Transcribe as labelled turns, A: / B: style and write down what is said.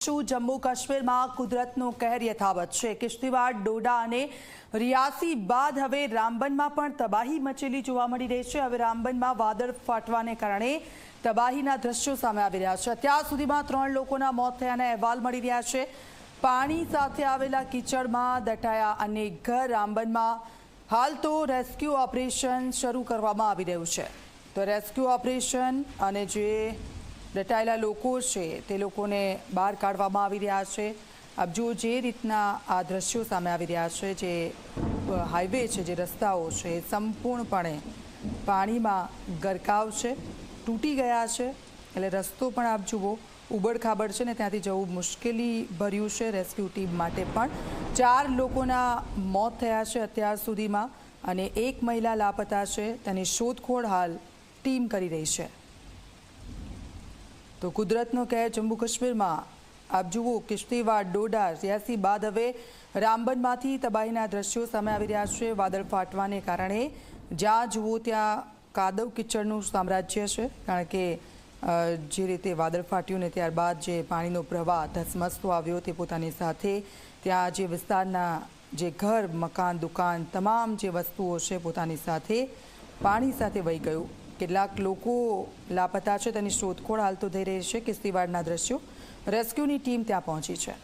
A: શું જમ્મુ કાશ્મીરમાં કુદરતનો કહેર યથાવત છે। કિશ્તવાડ, ડોડા અને રિયાસી બાદ હવે રામબનમાં પણ તબાહી મચેલી જોવા મળી રહી છે। હવે રામબનમાં વાદળ ફાટવાને કારણે તબાહીના દ્રશ્યો સામે આવી રહ્યા છે। અત્યાર સુધીમાં 3 લોકોના મોત થયાના અહેવાલ મળી રહ્યા છે। પાણી સાથે આવેલા કીચડમાં દટાયા અનેક ઘર। રામબનમાં હાલ તો રેસ્ક્યુ ઓપરેશન શરૂ કરવામાં આવી રહ્યું છે। તો રેસ્ક્યુ ઓપરેશન અને જે દટાયેલા લોકો છે તે લોકોને બહાર કાઢવામાં આવી રહ્યા છે। આપ જો જે રીતના આ દ્રશ્યો સામે આવી રહ્યા છે, જે હાઈવે છે, જે રસ્તાઓ છે એ સંપૂર્ણપણે પાણીમાં ગરકાવ છે, તૂટી ગયા છે। એટલે રસ્તો પણ આપ જુઓ ઉબડખાબડ છે ને ત્યાંથી જવું મુશ્કેલી ભર્યું છે રેસ્ક્યુ ટીમ માટે પણ। 4 લોકોના મોત થયા છે અત્યાર સુધીમાં અને એક મહિલા લાપતા છે। તેની શોધખોળ હાલ ટીમ કરી રહી છે। તો કુદરતનો કહેર જમ્મુ કાશ્મીરમાં આપ જુઓ કિશ્તવાડ, ડોડા, રિયાસી બાદ હવે રામબનમાંથી તબાહીના દ્રશ્યો સામે આવી રહ્યા છે। વાદળ ફાટવાને કારણે જ્યાં જુઓ ત્યાં કાદવ કિચડનું સામ્રાજ્ય છે, કારણ કે જે રીતે વાદળ ફાટ્યું ને ત્યારબાદ જે પાણીનો પ્રવાહ ધસમસતો આવ્યો તે પોતાની સાથે ત્યાં જે વિસ્તારના જે ઘર, મકાન, દુકાન, તમામ જે વસ્તુઓ છે પોતાની સાથે પાણી સાથે વહી ગયું। કેટલાક લોકો લાપતા છે, તેની શોધખોળ હાલ તો થઈ રહી છે। કિશ્તવાડના દ્રશ્યો, રેસ્ક્યુની ટીમ ત્યાં પહોંચી છે।